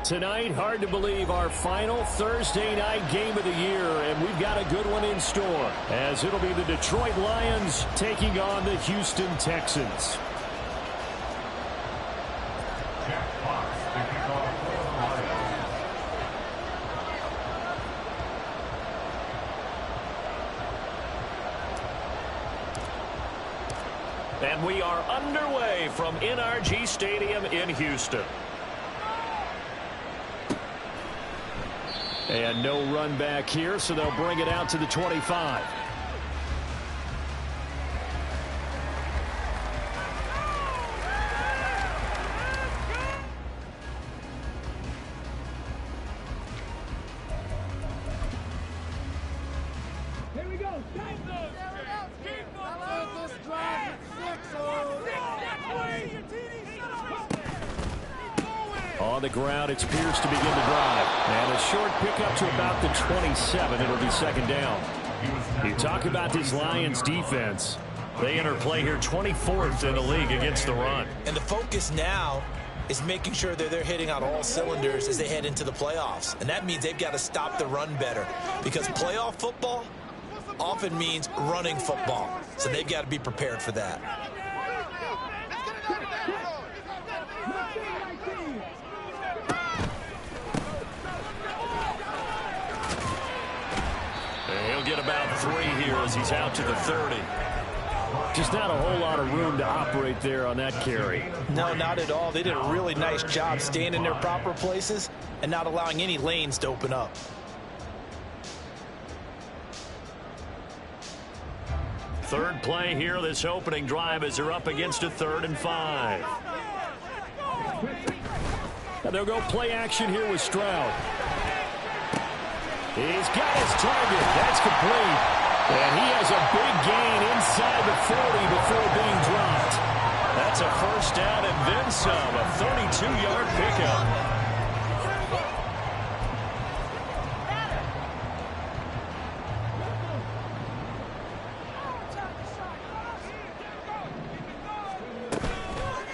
Tonight, hard to believe, our final Thursday night game of the year, and we've got a good one in store, as it'll be the Detroit Lions taking on the Houston Texans. And we are underway from NRG Stadium in Houston. And no run back here, so they'll bring it out to the 25. Here we go. On the ground, it's Pierce to begin the drive. And a short pickup to about the 27. It'll be second down. You talk about this Lions defense. They enter play here 24th in the league against the run. And the focus now is making sure that they're hitting on all cylinders as they head into the playoffs. And that means they've got to stop the run better, because playoff football often means running football. So they've got to be prepared for that. He'll get about 3 here as he's out to the 30. Just not a whole lot of room to operate there on that carry. No, not at all. They did a really nice job staying in their proper places and not allowing any lanes to open up. Third play here, this opening drive, as they're up against a 3rd and 5. And they'll go play action here with Stroud. He's got his target. That's complete. And he has a big gain inside the 40 before being dropped. That's a first down and then some. A 32-yard pickup.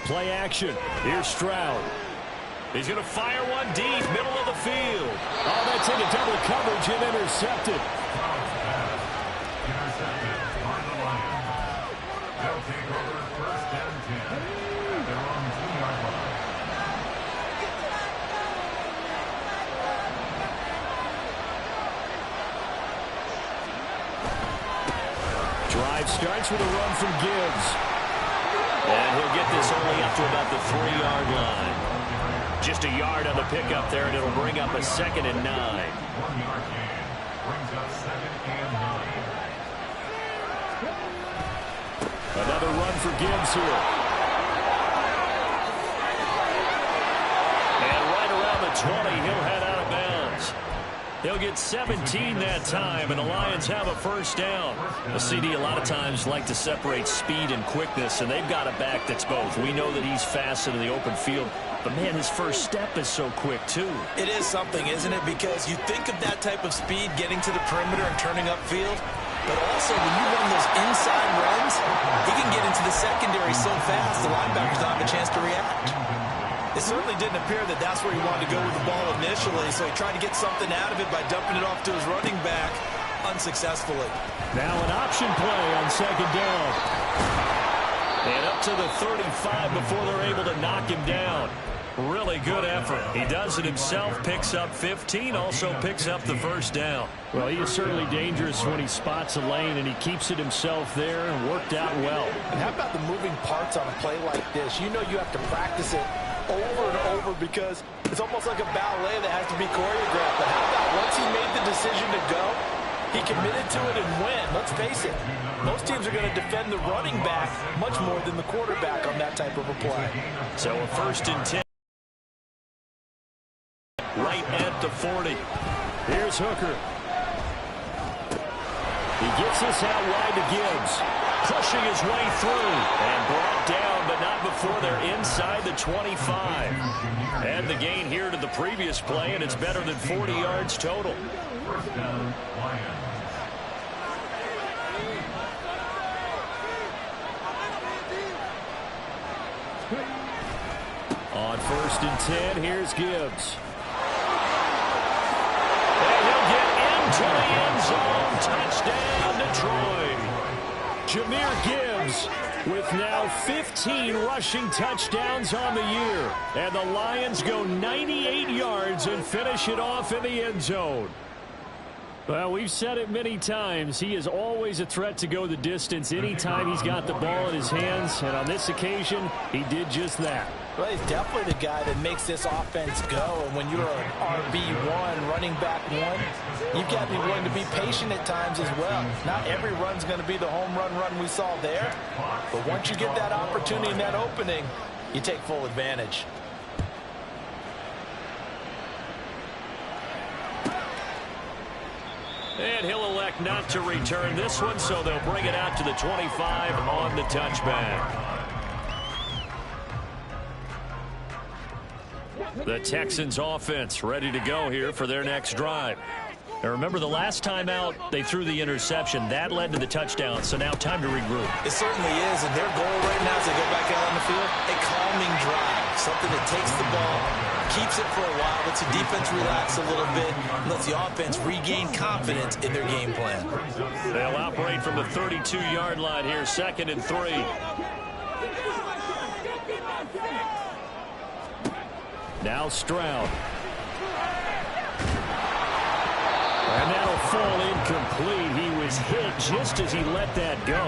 Play action. Here's Stroud. He's going to fire one deep, middle of the field. Oh, that's into double coverage and intercepted. They'll take over first and 10 at their own 2-yard line. Drive starts with a run from Gibbs. And he'll get this only up to about the 3-yard line. Just a yard on the pickup there, and it'll bring up a 2nd and 9. 1-yard gain brings up 2nd and 9. Another run for Gibbs here. And right around the 20, he'll head out of bounds. He'll get 17 that time, and the Lions have a first down. The CD a lot of times like to separate speed and quickness, and they've got a back that's both. We know that he's fast into the open field, but, man, his first step is so quick, too. It is something, isn't it? Because you think of that type of speed getting to the perimeter and turning upfield, but also when you run those inside runs, he can get into the secondary so fast the linebackers don't have a chance to react. It certainly didn't appear that that's where he wanted to go with the ball initially, so he tried to get something out of it by dumping it off to his running back unsuccessfully. Now an option play on 2nd down. And up to the 35 before they're able to knock him down. Really good effort. He does it himself, picks up 15, also picks up the first down. Well, he is certainly dangerous when he spots a lane, and he keeps it himself there and worked out well. And how about the moving parts on a play like this? You know you have to practice it over and over because it's almost like a ballet that has to be choreographed. But how about once he made the decision to go, he committed to it and went. Let's face it, most teams are going to defend the running back much more than the quarterback on that type of a play. So a 1st and 10. Right at the 40. Here's Hooker. He gets this out wide to Gibbs. Pushing his way through. And brought down, but not before they're inside the 25. And the gain here to the previous play, and it's better than 40 yards total. First down, Lions. On 1st and 10, here's Gibbs. to the end zone. Touchdown, Detroit. Jahmyr Gibbs with now 15 rushing touchdowns on the year. And the Lions go 98 yards and finish it off in the end zone. Well, we've said it many times. He is always a threat to go the distance anytime he's got the ball in his hands. And on this occasion, he did just that. Well, he's definitely the guy that makes this offense go. And when you're an RB1, running back one, you've got to be willing to be patient at times as well. Not every run's going to be the home run we saw there. But once you get that opportunity and that opening, you take full advantage. And he'll elect not to return this one, so they'll bring it out to the 25 on the touchback. The Texans offense ready to go here for their next drive. Now remember, the last time out, they threw the interception. That led to the touchdown, so now time to regroup. It certainly is, and their goal right now as they go back out on the field, a calming drive. Something that takes the ball, keeps it for a while, lets the defense relax a little bit, and lets the offense regain confidence in their game plan. They'll operate from the 32-yard line here, 2nd and 3. Now Stroud. And that'll fall incomplete. He was hit just as he let that go.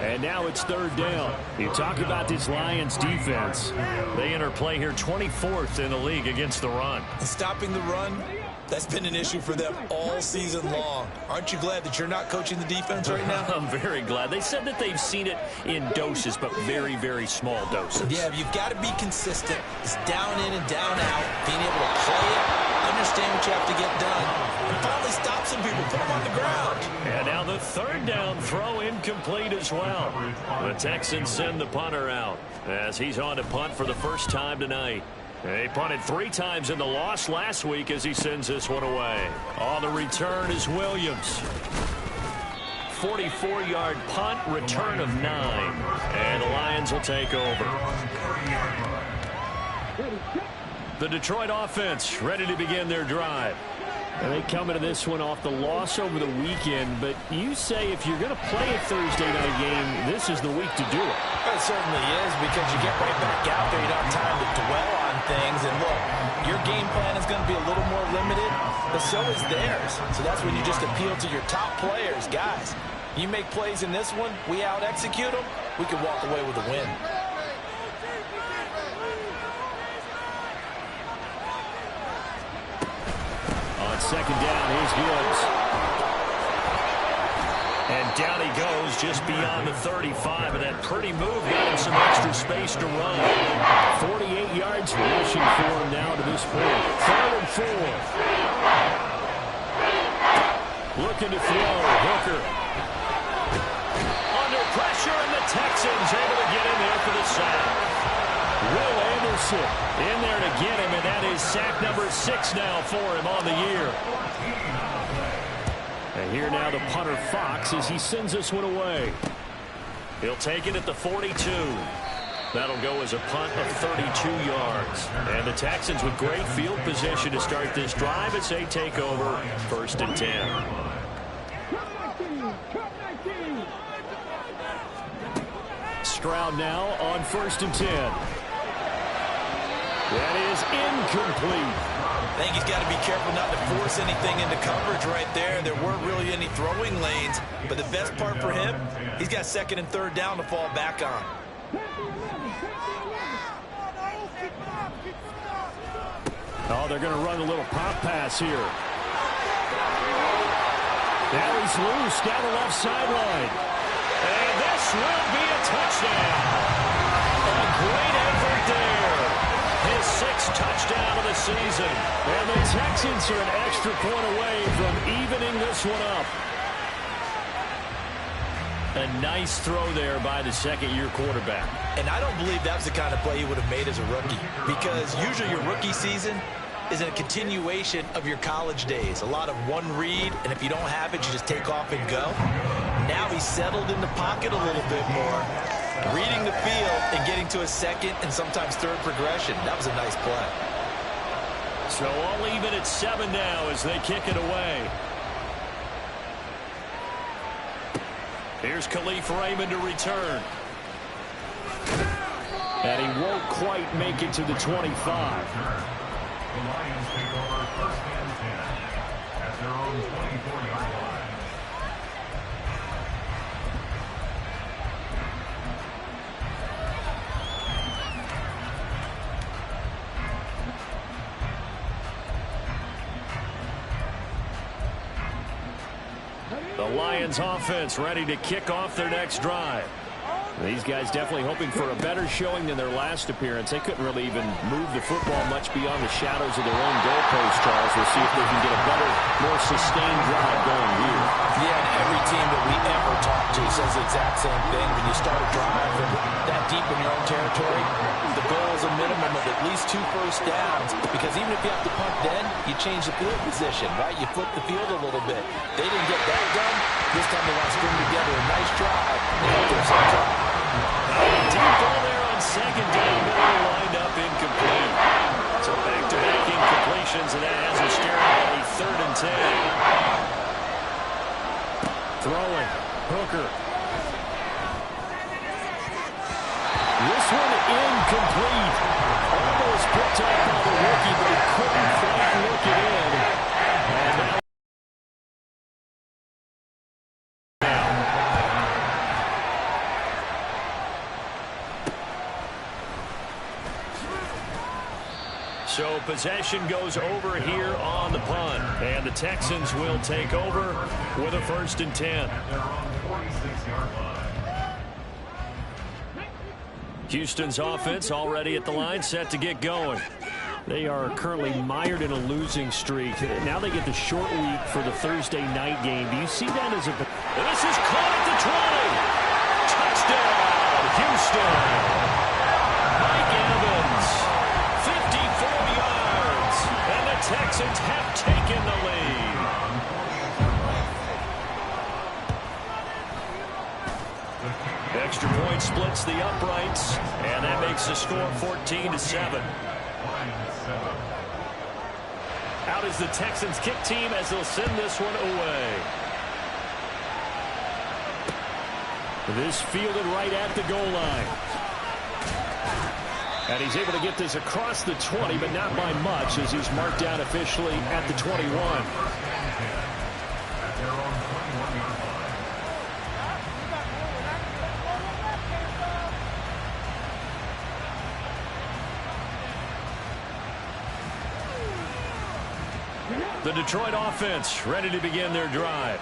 And now it's 3rd down. You talk about this Lions defense. They enter play here 24th in the league against the run. And stopping the run, that's been an issue for them all season long. Aren't you glad that you're not coaching the defense right now? I'm very glad. They said that they've seen it in doses, but very, very small doses. Yeah, you've got to be consistent. It's down in and down out. Being able to play it, understand what you have to get done, and finally stop some people, put them on the ground. And now the 3rd down throw incomplete as well. The Texans send the punter out as he's on to punt for the first time tonight. He punted 3 times in the loss last week as he sends this one away. On the return is Williams. 44-yard punt, return of 9. And the Lions will take over. The Detroit offense ready to begin their drive. And they come into this one off the loss over the weekend, but you say if you're going to play a Thursday night game, this is the week to do it. It certainly is, because you get right back out there. You don't have time to dwell on things. And look, your game plan is going to be a little more limited, but so is theirs. So that's when you just appeal to your top players. Guys, you make plays in this one, we out-execute them, we can walk away with a win. On 2nd down, here's Gibbs. And down he goes just beyond the 35, and that pretty move got him some extra space to run. 48 yards rushing for him now to this point. 3rd and 4. Looking to throw. Hooker. Under pressure, and the Texans able to get in there for the sack. Will Anderson In there to get him, and that is sack number 6 now for him on the year. And here now the punter Fox as he sends this one away. He'll take it at the 42. That'll go as a punt of 32 yards. And the Texans with great field position to start this drive as they take over 1st and 10. Stroud now on 1st and 10. That is incomplete. I think he's got to be careful not to force anything into coverage right there. There weren't really any throwing lanes, but the best part for him, he's got 2nd and 3rd down to fall back on. Oh, they're going to run a little pop pass here. Now he's loose down the left sideline. And this will be a touchdown. A great effort there. His 6th touchdown of the season. And the Texans are an extra point away from evening this one up. A nice throw there by the 2nd-year quarterback. And I don't believe that was the kind of play he would have made as a rookie, because usually your rookie season is a continuation of your college days. A lot of one read, and if you don't have it, you just take off and go. Now he's settled in the pocket a little bit more, reading the field and getting to a 2nd and sometimes 3rd progression. That was a nice play. So all even at 7 now as they kick it away. Here's Khalif Raymond to return. And he won't quite make it to the 25. The Lions take over first and 10 at their own 24-yard line. The Lions offense ready to kick off their next drive. These guys definitely hoping for a better showing than their last appearance. They couldn't really even move the football much beyond the shadows of their own goalpost, Charles. We'll see if they can get a better, more sustained drive going here. Yeah, and every team that we ever talk to says the exact same thing. When you start a drive from that deep in your own territory, the goal is a minimum of at least 2 first downs, because even if you have to punt then, you change the field position, right? You flip the field a little bit. They didn't get that done. This time they want to string together a nice drive and help themselves out. Deep ball there on second down, but lined up incomplete. So back-to-back incompletions, and that has a staring at a 3rd and 10. Throwing. Hooker. This one incomplete. Almost picked up by the rookie, but he couldn't quite look it in. And now so possession goes over here on the punt. And the Texans will take over with a 1st and 10. Houston's offense already at the line, set to get going. They are currently mired in a losing streak. Now they get the short week for the Thursday night game. Do you see that as a... This is caught at the 20. Touchdown, Houston. Mike Evans, 54 yards. And the Texans have taken the lead. Extra point splits the uprights, and that makes the score 14-7. Out is the Texans kick team as they'll send this one away. This fielded right at the goal line. And he's able to get this across the 20, but not by much, as he's marked down officially at the 21. The Detroit offense ready to begin their drive.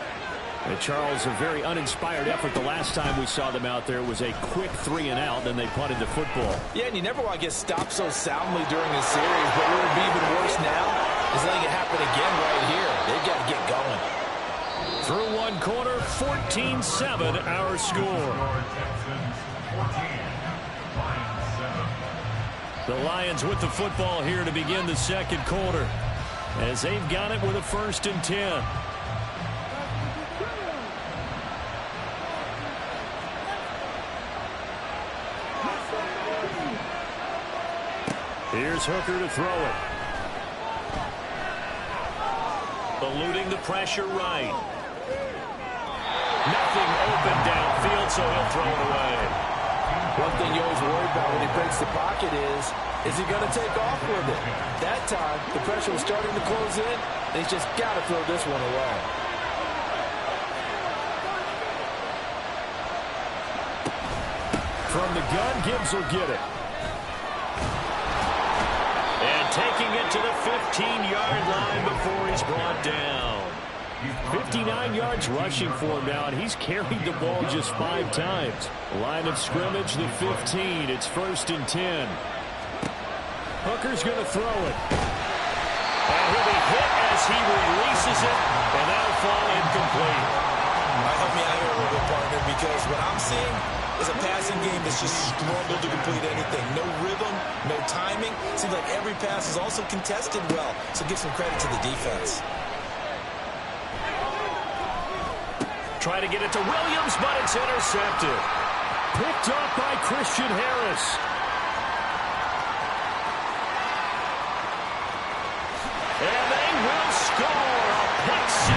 And Charles, a very uninspired effort the last time we saw them out there. It was a quick 3 and out, then they punted the football. Yeah, and you never want to get stopped so soundly during a series, but what would be even worse now is letting it happen again right here. They've got to get going. Through one quarter, 14-7 our score. The Lions with the football here to begin the second quarter, as they've got it with a 1st and 10. Here's Hooker to throw it. Eluding the pressure right. Nothing open downfield, so he'll throw it away. One thing you always worry about when he breaks the pocket is he going to take off with it? That time, the pressure was starting to close in, and he's just got to throw this one away. From the gun, Gibbs will get it. And taking it to the 15-yard line before he's brought down. 59 yards rushing for him now, and he's carried the ball just 5 times. Line of scrimmage, the 15. It's 1st and 10. Hooker's going to throw it. And he'll be hit as he releases it, and that'll fall incomplete. Help me out here a little bit, partner, because what I'm seeing is a passing game that's just struggled to complete anything. No rhythm, no timing. Seems like every pass is also contested well, so give some credit to the defense. Try to get it to Williams, but it's intercepted. Picked up by Christian Harris. And they will score a pick 6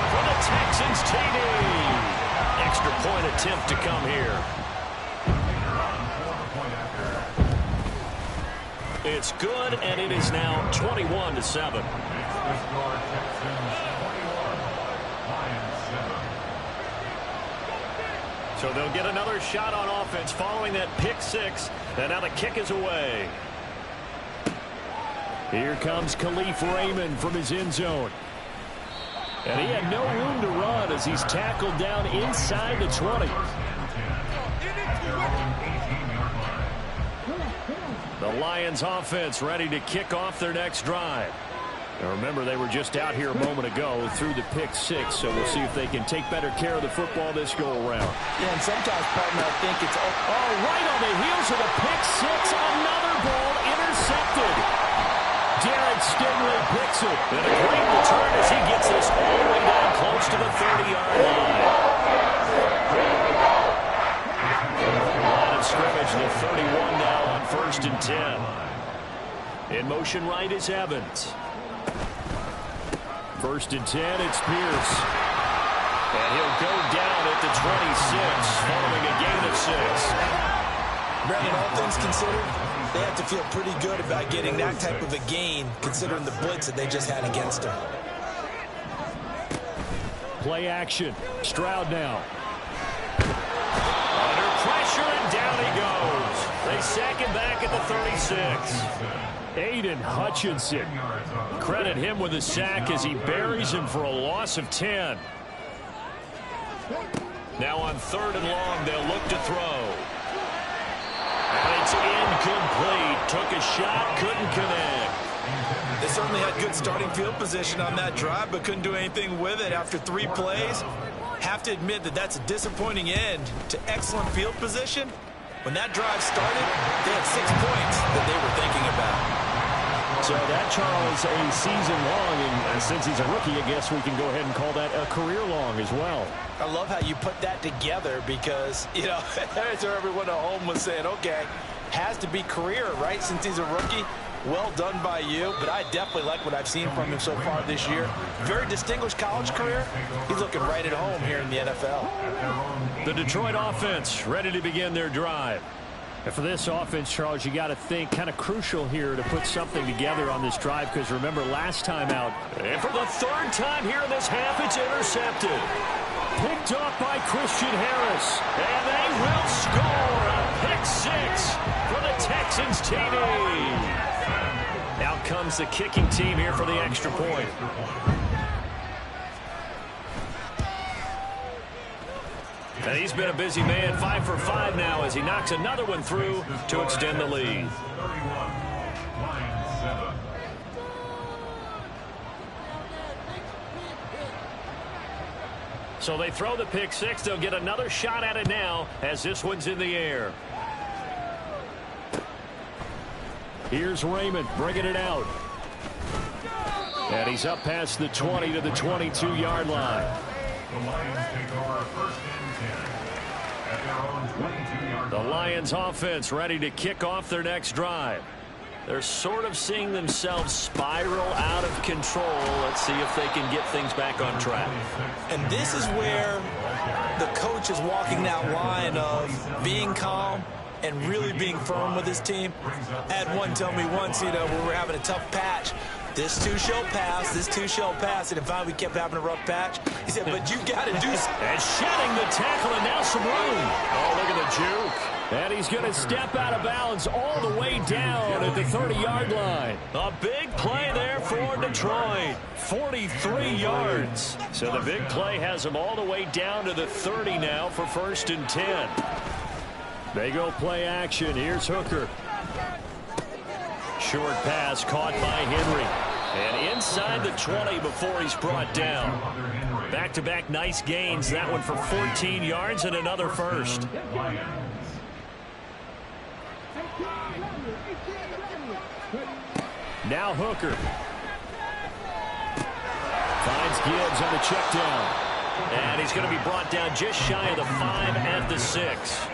for the Texans TD. extra point attempt to come here. It's good, and it is now 21-7. So they'll get another shot on offense following that pick six, and now the kick is away. Here comes Khalif Raymond from his end zone. And he had no room to run as he's tackled down inside the 20. The Lions offense ready to kick off their next drive. Now remember, they were just out here a moment ago through the pick six, so we'll see if they can take better care of the football this go-around. Yeah, and sometimes, partner, I think it's... Oh, right on the heels of the pick six, another ball intercepted. Derek Stingley picks it. And a great return as he gets this all the way down close to the 30-yard line. Line of scrimmage, the 31 now on 1st and 10. In motion right is Evans. 1st and 10, it's Pierce. And he'll go down at the 26, following a gain of 6. Brandon, all things considered, they have to feel pretty good about getting that type of a gain, considering the blitz that they just had against them. Play action. Stroud now. Under pressure, and down he goes. They sack him back at the 36. Aiden Hutchinson. Credit him with a sack as he buries him for a loss of 10. Now on 3rd and long, they'll look to throw. And it's incomplete. Took a shot, couldn't connect. They certainly had good starting field position on that drive, but couldn't do anything with it after 3 plays. Have to admit that that's a disappointing end to excellent field position. When that drive started, they had 6 points that they were thinking about. So that, Charles, a season long, and since he's a rookie, I guess we can go ahead and call that a career long as well. I love how you put that together because, you know, that's where everyone at home was saying, okay, has to be career, right, since he's a rookie. Well done by you, but I definitely like what I've seen from him so far this year. Very distinguished college career. He's looking right at home here in the NFL. The Detroit offense ready to begin their drive. And for this offense, Charles, you got to think kind of crucial here to put something together on this drive, because remember last time out. And for the 3rd time here in this half, it's intercepted. Picked off by Christian Harris. And they will score a pick 6 for the Texans TD. Out comes the kicking team here for the extra point. And he's been a busy man, 5 for 5 now as he knocks another one through to extend the lead. So they throw the pick 6. They'll get another shot at it now as this one's in the air. Here's Raymond bringing it out. And he's up past the 20 to the 22-yard line. The Lions take over 1st and 10 at their own 22-yard The line. Lions offense ready to kick off their next drive. They're sort of seeing themselves spiral out of control. Let's see if they can get things back on track. And this is where the coach is walking that line of being calm and really being firm with his team. I had one tell me once, you know, we were having a tough patch. This too shall pass, this too shall pass. And finally we kept having a rough patch. He said, but you got to do something. And shedding the tackle, and now some room. Oh, look at the juke. And he's going to step out of bounds all the way down at the 30-yard line. A big play there for Detroit. 43 yards. So the big play has him all the way down to the 30 now for 1st and 10. They go play action. Here's Hooker. Short pass caught by Henry. And inside the 20 before he's brought down. Back-to-back nice gains. That one for 14 yards and another first. Now Hooker. Finds Gibbs on the check down. And he's going to be brought down just shy of the 5 at the 6.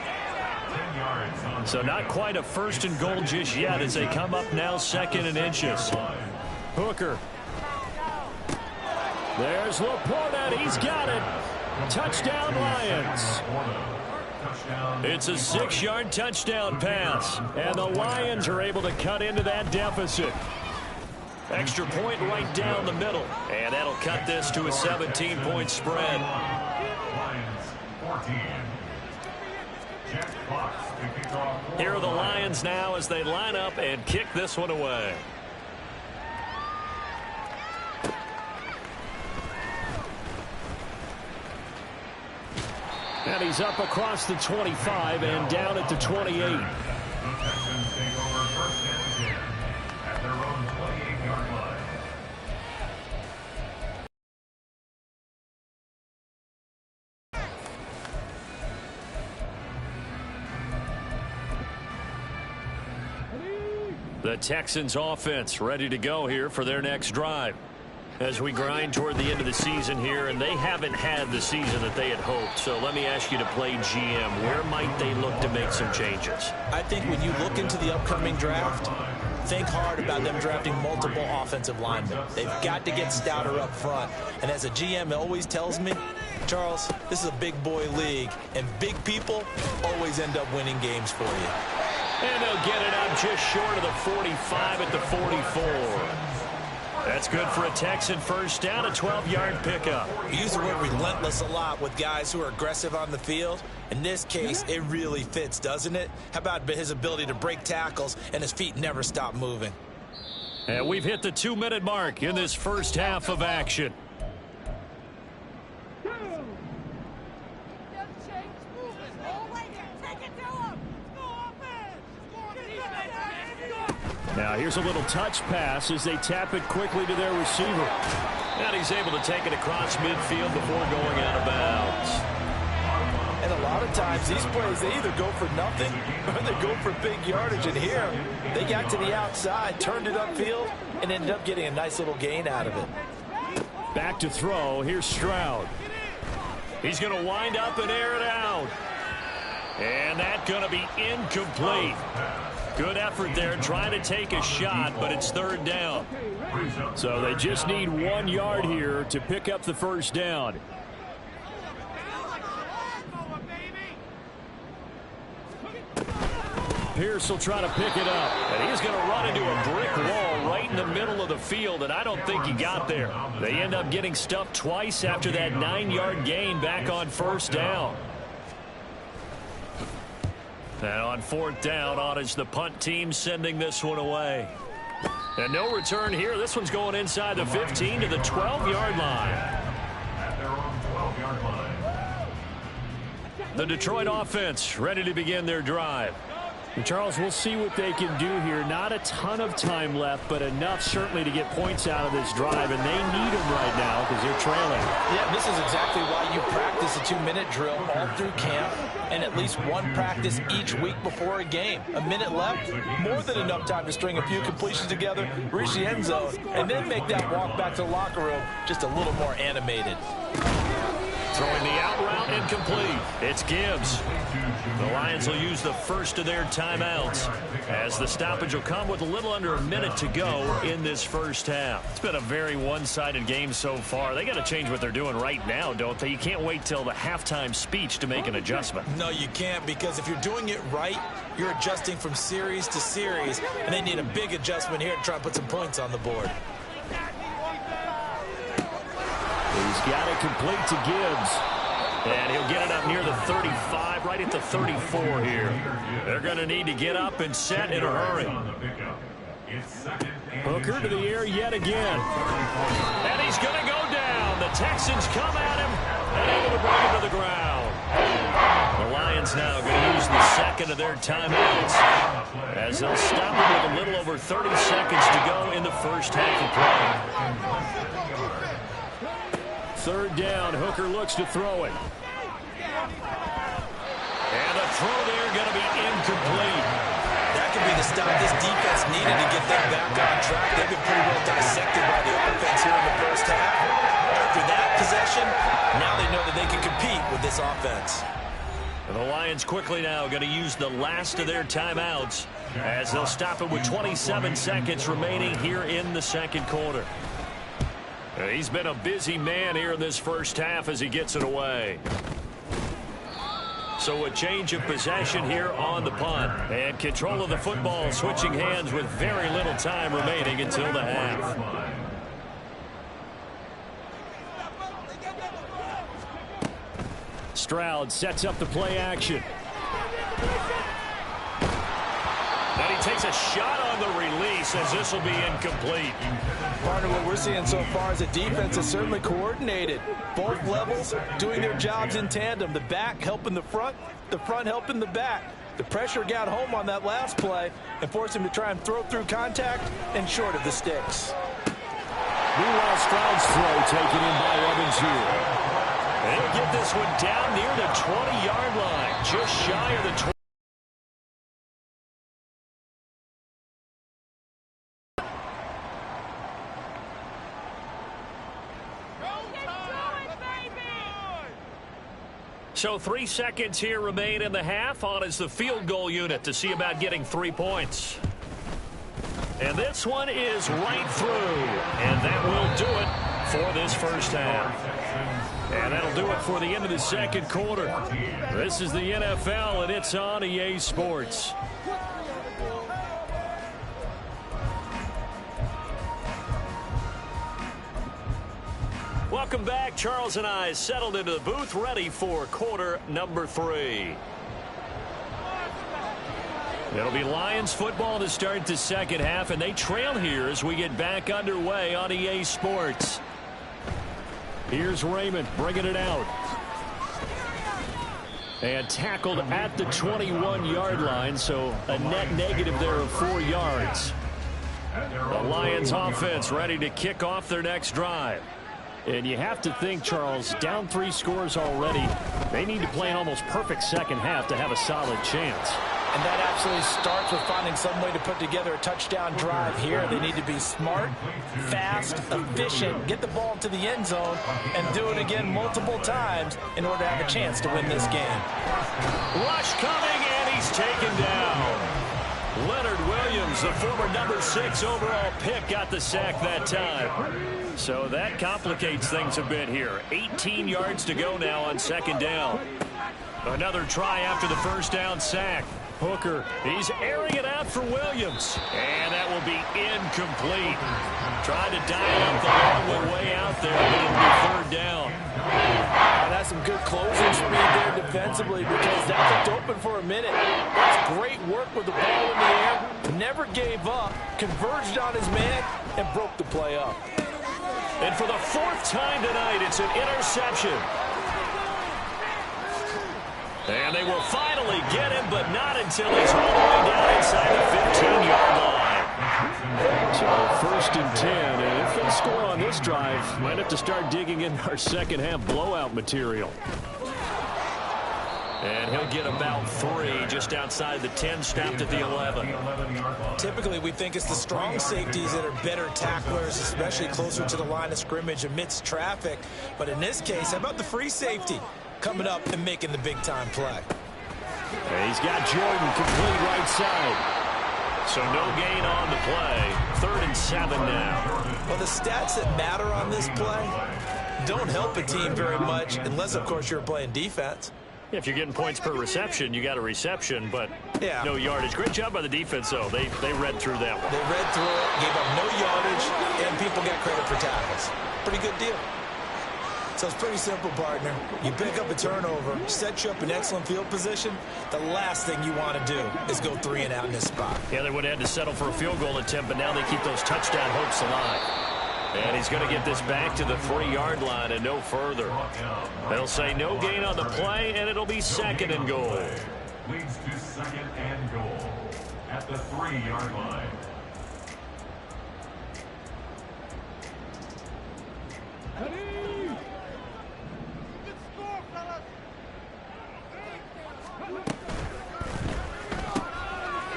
So not quite a 1st and goal just yet as they come up now 2nd and inches. Hooker. There's Laporta. He's got it. Touchdown, Lions. It's a 6-yard touchdown pass, and the Lions are able to cut into that deficit. Extra point right down the middle, and that'll cut this to a 17-point spread. Here are the Lions now as they line up and kick this one away. And he's up across the 25 and down at the 28. The Texans take over first and 10 at their own 28-yard line. The Texans offense ready to go here for their next drive. As we grind toward the end of the season here, and they haven't had the season that they had hoped. So let me ask you to play GM. Where might they look to make some changes? I think when you look into the upcoming draft, think hard about them drafting multiple offensive linemen. They've got to get stouter up front. And as a GM always tells me, Charles, this is a big boy league, and big people always end up winning games for you. And they'll get it out just short of the 45 at the 44. That's good for a Texan first down, a 12-yard pickup. We use the word relentless a lot with guys who are aggressive on the field. In this case, it really fits, doesn't it? How about his ability to break tackles and his feet never stop moving? And we've hit the 2-minute mark in this first half of action. Now here's a little touch pass as they tap it quickly to their receiver. And he's able to take it across midfield before going out of bounds. And a lot of times these plays, they either go for nothing or they go for big yardage. And here, they got to the outside, turned it upfield, and ended up getting a nice little gain out of it. Back to throw. Here's Stroud. He's going to wind up and air it out. And that's going to be incomplete. Good effort there trying to take a shot, but it's third down. So they just need 1 yard here to pick up the first down. Pierce will try to pick it up. And he's going to run into a brick wall right in the middle of the field, and I don't think he got there. They end up getting stuffed twice after that 9-yard gain back on first down. And on fourth down, on is the punt team sending this one away. And no return here. This one's going inside the 15 to the 12-yard line. At their own 12-yard line. The Detroit offense ready to begin their drive. And Charles, we'll see what they can do here. Not a ton of time left, but enough certainly to get points out of this drive, and they need them right now because they're trailing. Yeah, this is exactly why you practice a 2-minute drill all through camp and at least one practice each week before a game. A minute left, more than enough time to string a few completions together, reach the end zone, and then make that walk back to the locker room just a little more animated. Throwing the out route incomplete. It's Gibbs. The Lions will use the first of their timeouts as the stoppage will come with a little under a minute to go in this first half. It's been a very one-sided game so far. They got to change what they're doing right now, don't they? You can't wait till the halftime speech to make an adjustment. No, you can't, because if you're doing it right, you're adjusting from series to series, and they need a big adjustment here to try to put some points on the board. He's got it complete to Gibbs. And he'll get it up near the 35, right at the 34 here. They're going to need to get up and set in a hurry. Hooker to the air yet again. And he's going to go down. The Texans come at him and able to bring him to the ground. The Lions now going to use the second of their timeouts as they'll stop him with a little over 30 seconds to go in the first half of play. Third down, Hooker looks to throw it. And the throw there going to be incomplete. That could be the stop this defense needed to get them back on track. They've been pretty well dissected by the offense here in the first half. After that possession, now they know that they can compete with this offense. And the Lions quickly now going to use the last of their timeouts as they'll stop it with 27 seconds remaining here in the second quarter. He's been a busy man here in this first half as he gets it away. So a change of possession here on the punt. And control of the football switching hands with very little time remaining until the half. Stroud sets up the play action. And he takes a shot on the release as this will be incomplete. Partner, what we're seeing so far is the defense is certainly coordinated. Both levels doing their jobs in tandem. The back helping the front helping the back. The pressure got home on that last play and forced him to try and throw through contact and short of the sticks. Meanwhile, Stroud's throw taken in by Evans here. They'll get this one down near the 20-yard line, just shy of the 20. So 3 seconds here remain in the half. On is the field goal unit to see about getting 3 points. And this one is right through. And that will do it for this first half. And that'll do it for the end of the second quarter. This is the NFL, and it's on EA Sports. Welcome back. Charles and I settled into the booth, ready for quarter number 3. It'll be Lions football to start the second half, and they trail here as we get back underway on EA Sports. Here's Raymond bringing it out. And tackled at the 21-yard line, so a net negative there of 4 yards. The Lions offense ready to kick off their next drive. And you have to think, Charles, down 3 scores already. They need to play an almost perfect second half to have a solid chance. And that absolutely starts with finding some way to put together a touchdown drive here. They need to be smart, fast, efficient, get the ball to the end zone, and do it again multiple times in order to have a chance to win this game. Rush coming, and he's taken down. Leonard Williams, the former number 6 overall pick, got the sack that time. So that complicates things a bit here. 18 yards to go now on second down. Another try after the first down sack. Hooker, he's airing it out for Williams. And that will be incomplete. Trying to dial up the long way out there, but it'll be third down. And that's some good closing speed there defensively, because that looked open for a minute. That's great work with the ball in the air. Never gave up, converged on his man, and broke the play up. And for the 4th time tonight, it's an interception. And they will finally get him, but not until he's all the way down inside the 15-yard line. So 1st and 10, and if they score on this drive, might have to start digging in our second half blowout material. And he'll get about 3 just outside the 10, stopped at the 11. Typically, we think it's the strong safeties that are better tacklers, especially closer to the line of scrimmage amidst traffic. But in this case, how about the free safety coming up and making the big-time play? And he's got Jordan complete right side. So no gain on the play. 3rd and 7 now. Well, the stats that matter on this play don't help a team very much unless, of course, you're playing defense. If you're getting points per reception, you got a reception, but no yardage. Great job by the defense, though. They read through that one. They read through it, gave up no yardage, and people got credit for tackles. Pretty good deal. So it's pretty simple, partner. You pick up a turnover, set you up in excellent field position. The last thing you want to do is go 3 and out in this spot. Yeah, they would have had to settle for a field goal attempt, but now they keep those touchdown hopes alive. And he's going to get this back to the 3-yard line and no further. They'll say no gain on the play, and it'll be 2nd and goal. Leads to 2nd and goal at the 3-yard line.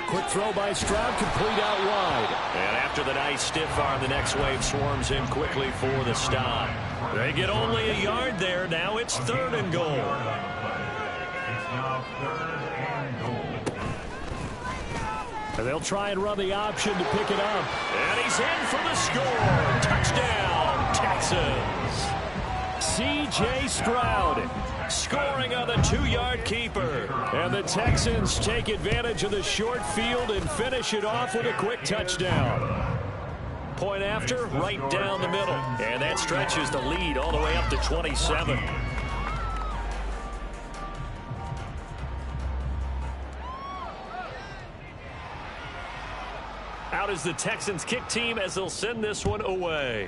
Quick throw by Stroud, complete out wide. And after the nice stiff arm, the next wave swarms in quickly for the stop. They get only a yard there. Now it's 3rd and goal. It's now 3rd and goal. And they'll try and run the option to pick it up. And he's in for the score. Touchdown, Texans. Texans. C.J. Stroud scoring on the 2-yard keeper. And the Texans take advantage of the short field and finish it off with a quick touchdown. Point after, right down the middle. And that stretches the lead all the way up to 27. Out is the Texans kick team as they'll send this one away.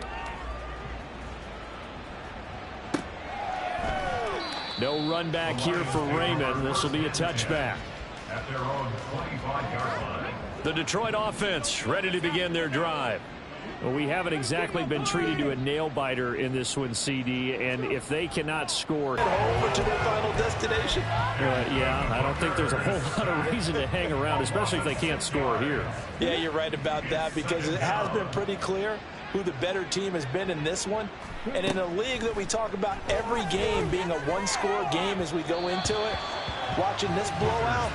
No run back here for Raymond. This will be a touchback. At their own 25-yard line. The Detroit offense ready to begin their drive. Well, we haven't exactly been treated to a nail-biter in this one, CD, and if they cannot score... Over to their final destination. Yeah, I don't think there's a whole lot of reason to hang around, especially if they can't score here. Yeah, you're right about that, because it has been pretty clear who the better team has been in this one. And in a league that we talk about every game being a one-score game as we go into it, watching this blowout,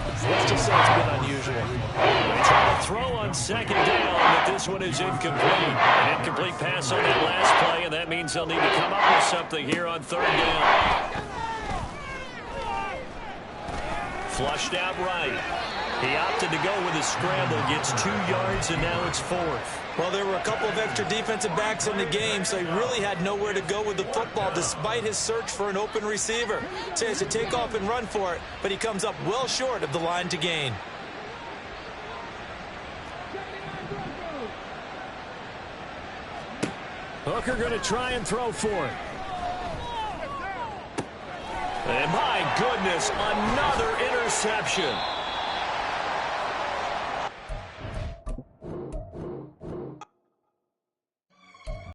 let's just say it's been unusual. They try to throw on second down, but this one is incomplete. An incomplete pass on that last play, and that means they'll need to come up with something here on third down. Flushed out right. He opted to go with a scramble, gets 2 yards, and now it's 4th. Well, there were a couple of extra defensive backs in the game, so he really had nowhere to go with the football despite his search for an open receiver. So he has to take off and run for it, but he comes up well short of the line to gain. Hooker going to try and throw for it. And my goodness, another interception.